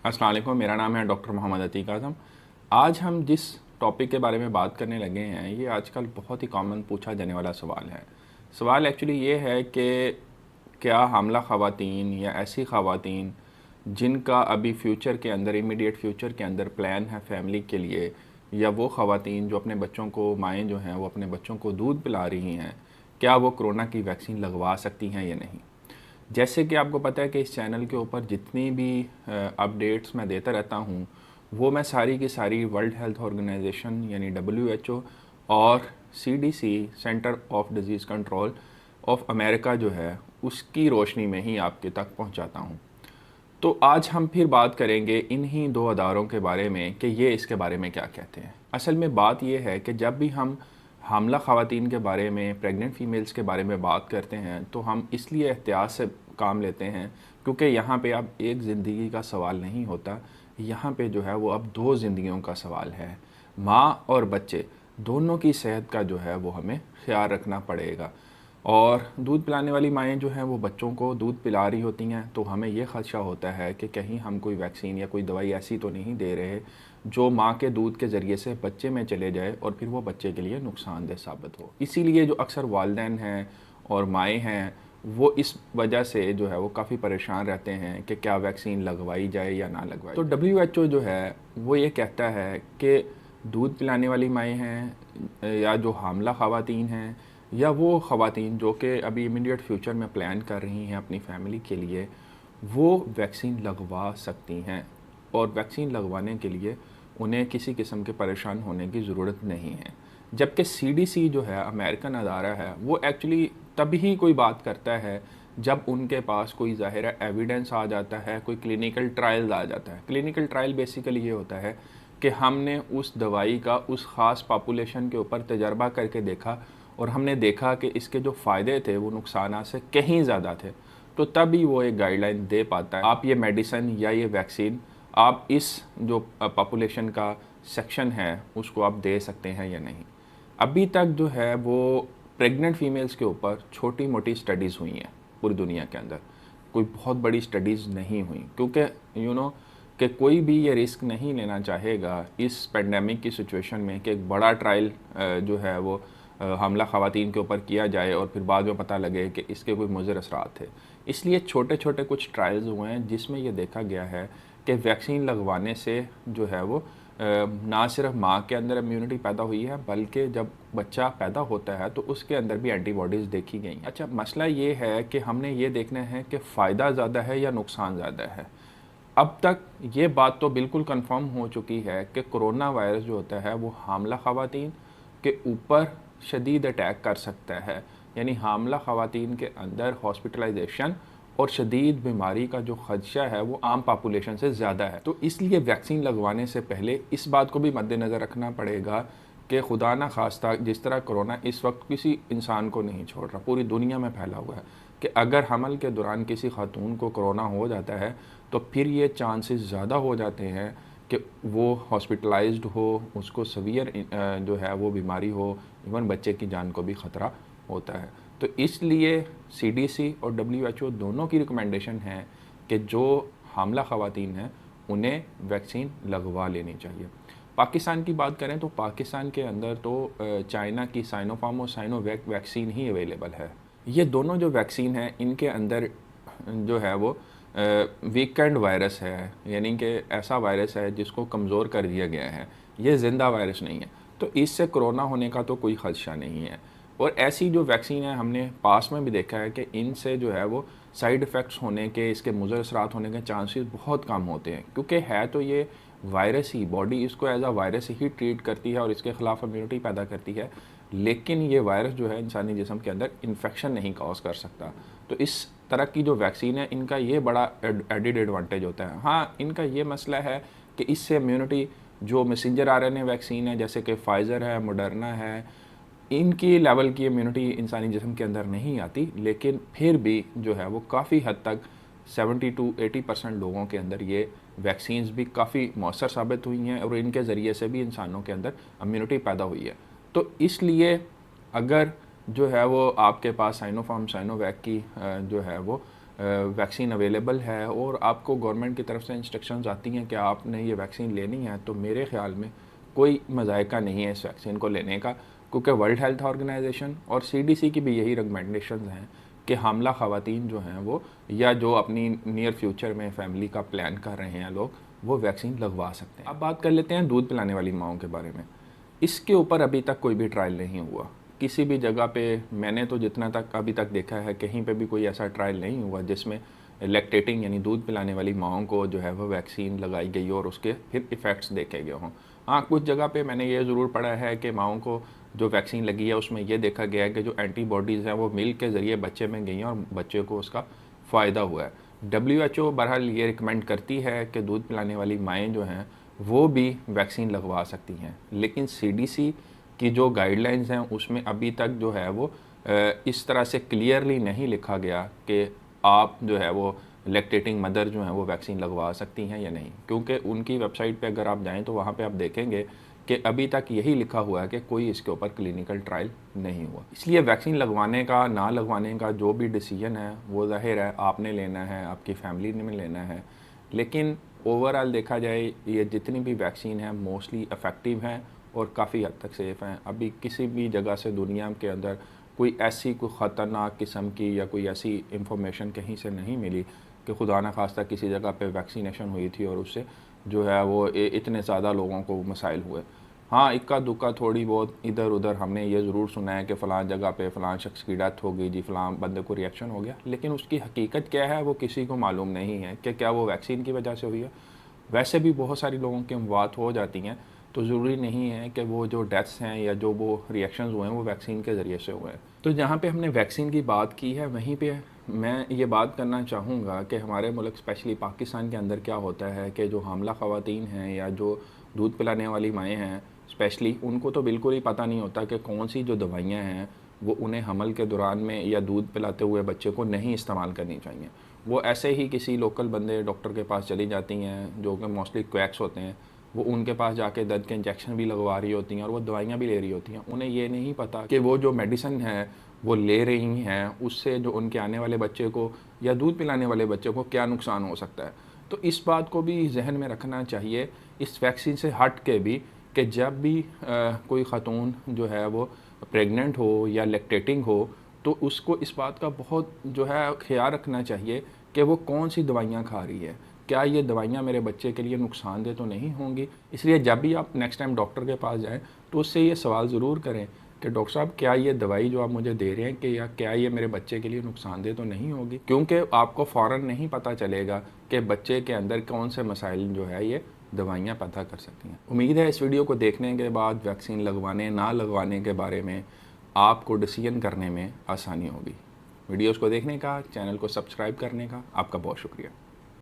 अस्सलाम वालेकुम, मेरा नाम है डॉक्टर मोहम्मद अतीक आज़म। आज हम जिस टॉपिक के बारे में बात करने लगे हैं ये आजकल बहुत ही कॉमन पूछा जाने वाला सवाल है। सवाल एक्चुअली ये है कि क्या हामला ख़वातीन या ऐसी ख़वातीन जिनका अभी फ्यूचर के अंदर इमीडिएट फ्यूचर के अंदर प्लान है फैमिली के लिए, या वो ख़वातीन जो अपने बच्चों को, माएँ जो हैं वो अपने बच्चों को दूध पिला रही हैं, क्या वो कोरोना की वैक्सीन लगवा सकती हैं या नहीं। जैसे कि आपको पता है कि इस चैनल के ऊपर जितनी भी अपडेट्स मैं देता रहता हूँ वो मैं सारी की सारी वर्ल्ड हेल्थ ऑर्गेनाइजेशन यानी WHO और CDC, centre of disease control of America जो है उसकी रोशनी में ही आपके तक पहुँचाता हूँ। तो आज हम फिर बात करेंगे इन्हीं दो अदारों के बारे में कि ये इसके बारे में क्या कहते हैं। असल में बात ये है कि जब भी हम हामला ख़वातीन के बारे में, प्रेग्नेंट फ़ीमेल्स के बारे में बात करते हैं तो हम इसलिए एहतियात से काम लेते हैं क्योंकि यहाँ पे अब एक ज़िंदगी का सवाल नहीं होता, यहाँ पे जो है वो अब दो ज़िंदगियों का सवाल है। माँ और बच्चे दोनों की सेहत का जो है वो हमें ख्याल रखना पड़ेगा। और दूध पिलाने वाली माएँ जो हैं वो बच्चों को दूध पिला रही होती हैं तो हमें ये ख़दशा होता है कि कहीं हम कोई वैक्सीन या कोई दवाई ऐसी तो नहीं दे रहे जो माँ के दूध के ज़रिए से बच्चे में चले जाए और फिर वो बच्चे के लिए नुकसानदेह साबित हो। इसीलिए जो अक्सर वालिदैन हैं और माएँ हैं वो इस वजह से जो है वो काफ़ी परेशान रहते हैं कि क्या वैक्सीन लगवाई जाए या ना लगवाई। तो WHO जो है वो ये कहता है कि दूध पिलाने वाली माएँ हैं या जो हामला ख़वातीन हैं या वो ख़वातीन जो कि अभी इमीडिएट फ्यूचर में प्लान कर रही हैं अपनी फैमिली के लिए, वो वैक्सीन लगवा सकती हैं। और वैक्सीन लगवाने के लिए उन्हें किसी किस्म के परेशान होने की ज़रूरत नहीं है। जबकि CDC जो है अमेरिकन अदारा है वो एक्चुअली तभी कोई बात करता है जब उनके पास कोई ज़ाहिर एविडेंस आ जाता है, कोई क्लिनिकल ट्रायल आ जाता है। क्लिनिकल ट्रायल बेसिकली ये होता है कि हमने उस दवाई का उस ख़ास पॉपुलेशन के ऊपर तजर्बा करके देखा और हमने देखा कि इसके जो फ़ायदे थे वो नुकसानात से कहीं ज़्यादा थे, तो तभी वो एक गाइडलाइन दे पाता है आप ये मेडिसिन या ये वैक्सीन आप इस जो पॉपुलेशन का सेक्शन है उसको आप दे सकते हैं या नहीं। अभी तक जो है वो प्रेग्नेंट फीमेल्स के ऊपर छोटी मोटी स्टडीज़ हुई हैं पूरी दुनिया के अंदर, कोई बहुत बड़ी स्टडीज़ नहीं हुई क्योंकि कि कोई भी ये रिस्क नहीं लेना चाहेगा इस पेंडेमिक की सिचुएशन में कि एक बड़ा ट्रायल जो है वो हमला ख़वातीन के ऊपर किया जाए और फिर बाद में पता लगे कि इसके कोई मुज़र असरात थे। इसलिए छोटे छोटे कुछ ट्रायल्स हुए हैं जिसमें ये देखा गया है कि वैक्सीन लगवाने से जो है वो ना सिर्फ माँ के अंदर इम्यूनिटी पैदा हुई है बल्कि जब बच्चा पैदा होता है तो उसके अंदर भी एंटीबॉडीज़ देखी गई। अच्छा, मसला ये है कि हमने ये देखना है कि फ़ायदा ज़्यादा है या नुकसान ज़्यादा है। अब तक ये बात तो बिल्कुल कंफर्म हो चुकी है कि कोरोना वायरस जो होता है वो हामला ख़वातीन के ऊपर शदीद अटैक कर सकता है, यानी हामला ख़वातीन के अंदर हॉस्पिटलाइजेशन और शदीद बीमारी का जो खदशा है वो आम पॉपुलेशन से ज़्यादा है। तो इसलिए वैक्सीन लगवाने से पहले इस बात को भी मद्देनज़र रखना पड़ेगा कि खुदा ना खास्ता जिस तरह कोरोना इस वक्त किसी इंसान को नहीं छोड़ रहा, पूरी दुनिया में फैला हुआ है, कि अगर हमल के दौरान किसी खातून को कोरोना हो जाता है तो फिर ये चांसेस ज़्यादा हो जाते हैं कि वो हॉस्पिटलाइज्ड हो, उसको सवियर जो है वो बीमारी हो, इवन बच्चे की जान को भी ख़तरा होता है। तो इसलिए CDC और WHO दोनों की रिकमेंडेशन है कि जो हामला ख़वातीन हैं उन्हें वैक्सीन लगवा लेनी चाहिए। पाकिस्तान की बात करें तो पाकिस्तान के अंदर तो चाइना की साइनोफार्म और साइनोवैक वैक्सीन ही अवेलेबल है। ये दोनों जो वैक्सीन हैं इनके अंदर जो है वो वीकेंड वायरस है, यानी कि ऐसा वायरस है जिसको कमज़ोर कर दिया गया है, ये ज़िंदा वायरस नहीं है। तो इससे कोरोना होने का तो कोई ख़दशा नहीं है। और ऐसी जो वैक्सीन है हमने पास में भी देखा है कि इनसे जो है वो साइड इफ़ेक्ट्स होने के, इसके मुज़र असरात होने के चांसेस बहुत कम होते हैं, क्योंकि है तो ये वायरस ही, बॉडी इसको एज अ वायरस ही ट्रीट करती है और इसके ख़िलाफ़ इम्यूनिटी पैदा करती है, लेकिन ये वायरस जो है इंसानी जिस्म के अंदर इन्फेक्शन नहीं कॉज कर सकता। तो इस तरह की जो वैक्सीन है इनका ये बड़ा एडिड एडवांटेज होता है। हाँ, इनका ये मसला है कि इससे इम्यूनिटी जो मैसेंजर RNA वैक्सीन है जैसे कि फाइज़र है, मॉडर्ना है, इनकी लेवल की इम्यूनिटी इंसानी जिस्म के अंदर नहीं आती, लेकिन फिर भी जो है वो काफ़ी हद तक 70 to 80% लोगों के अंदर ये वैक्सीन्स भी काफ़ी मौसर साबित हुई हैं और इनके ज़रिए से भी इंसानों के अंदर इम्यूनिटी पैदा हुई है। तो इसलिए अगर जो है वो आपके पास साइनोफार्म साइनोवैक की जो है वो वैक्सीन अवेलेबल है और आपको गवर्नमेंट की तरफ से इंस्ट्रक्शंस आती हैं कि आपने ये वैक्सीन लेनी है, तो मेरे ख़्याल में कोई मज़ायका नहीं है इस वैक्सीन को लेने का, क्योंकि वर्ल्ड हेल्थ ऑर्गेनाइजेशन और CDC की भी यही रिकमेंडेशंस हैं कि हामला ख़वातीन जो हैं वो, या जो अपनी नियर फ्यूचर में फैमिली का प्लान कर रहे हैं लोग, वो वैक्सीन लगवा सकते हैं। अब बात कर लेते हैं दूध पिलाने वाली माओं के बारे में। इसके ऊपर अभी तक कोई भी ट्रायल नहीं हुआ किसी भी जगह पे। मैंने तो जितना तक अभी तक देखा है, कहीं पे भी कोई ऐसा ट्रायल नहीं हुआ जिसमें लैक्टेटिंग यानी दूध पिलाने वाली माओं को जो है वो वैक्सीन लगाई गई और उसके फिर इफ़ेक्ट्स देखे गए हों। हाँ, कुछ जगह पे मैंने ये ज़रूर पढ़ा है कि माओं को जो वैक्सीन लगी है उसमें ये देखा गया है कि जो एंटीबॉडीज़ हैं वो मिल्क के ज़रिए बच्चे में गई हैं और बच्चे को उसका फ़ायदा हुआ है। WHO बहरहाल ये रिकमेंड करती है कि दूध पिलाने वाली माएँ जो हैं वो भी वैक्सीन लगवा सकती हैं, लेकिन CDC की जो गाइडलाइंस हैं उसमें अभी तक जो है वो इस तरह से क्लियरली नहीं लिखा गया कि आप जो है वो लैक्टेटिंग मदर जो हैं वो वैक्सीन लगवा सकती हैं या नहीं। क्योंकि उनकी वेबसाइट पे अगर आप जाएं तो वहाँ पे आप देखेंगे कि अभी तक यही लिखा हुआ है कि कोई इसके ऊपर क्लिनिकल ट्रायल नहीं हुआ। इसलिए वैक्सीन लगवाने का ना लगवाने का जो भी डिसीजन है वो ज़ाहिर है आपने लेना है, आपकी फैमिली ने लेना है, लेकिन ओवरऑल देखा जाए ये जितनी भी वैक्सीन है मोस्टली इफ़ेक्टिव हैं और काफ़ी हद तक सेफ़ हैं। अभी किसी भी जगह से दुनिया के अंदर कोई ऐसी कोई ख़तरनाक किस्म की या कोई ऐसी इंफॉर्मेशन कहीं से नहीं मिली कि खुदा न खास्ता किसी जगह पे वैक्सीनेशन हुई थी और उससे जो है वो इतने ज़्यादा लोगों को मसाइल हुए। हाँ, इक्का दुक्का थोड़ी बहुत इधर उधर हमने ये ज़रूर सुना है कि फ़लाँ जगह पे फ़लाँ शख्स की डेथ हो गई जी, फ़लाँ बंदे को रिएक्शन हो गया, लेकिन उसकी हकीकत क्या है वो किसी को मालूम नहीं है कि क्या वो वैक्सीन की वजह से हुई है। वैसे भी बहुत सारी लोगों की अमवात हो जाती हैं, तो ज़रूरी नहीं है कि वो जो डेथ्स हैं या जो वो रिएक्शंस हुए हैं वो वैक्सीन के ज़रिए से हुए हैं। तो जहाँ पे हमने वैक्सीन की बात की है वहीं पे मैं ये बात करना चाहूँगा कि हमारे मुल्क स्पेशली पाकिस्तान के अंदर क्या होता है कि जो हामला ख़वातीन हैं या जो दूध पिलाने वाली माएँ हैं स्पेशली, उनको तो बिल्कुल ही पता नहीं होता कि कौन सी जो दवाइयाँ हैं वो उन्हें हमल के दौरान में या दूध पिलाते हुए बच्चे को नहीं इस्तेमाल करनी चाहिए। वो ऐसे ही किसी लोकल बंदे डॉक्टर के पास चली जाती हैं जो कि मोस्टली क्वैक्स होते हैं, वो उनके पास जाके दर्द के इंजेक्शन भी लगवा रही होती हैं और वो दवाइयाँ भी ले रही होती हैं। उन्हें ये नहीं पता कि वो जो मेडिसिन है वो ले रही हैं उससे जो उनके आने वाले बच्चे को या दूध पिलाने वाले बच्चे को क्या नुकसान हो सकता है। तो इस बात को भी जहन में रखना चाहिए इस वैक्सीन से हट के भी, कि जब भी कोई ख़ातून जो है वो प्रेग्नेंट हो या लैक्टेटिंग हो तो उसको इस बात का बहुत जो है ख्याल रखना चाहिए कि वो कौन सी दवाइयाँ खा रही है, क्या ये दवाइयाँ मेरे बच्चे के लिए नुकसानदेह तो नहीं होंगी। इसलिए जब भी आप नेक्स्ट टाइम डॉक्टर के पास जाएं तो उससे ये सवाल ज़रूर करें कि डॉक्टर साहब क्या ये दवाई जो आप मुझे दे रहे हैं कि या क्या ये मेरे बच्चे के लिए नुकसानदेह तो नहीं होगी, क्योंकि आपको फ़ौरन नहीं पता चलेगा कि बच्चे के अंदर कौन से मसाइल जो है ये दवाइयाँ पता कर सकती हैं। उम्मीद है इस वीडियो को देखने के बाद वैक्सीन लगवाने ना लगवाने के बारे में आपको डिसीजन करने में आसानी होगी। वीडियोस को देखने का, चैनल को सब्सक्राइब करने का आपका बहुत शुक्रिया।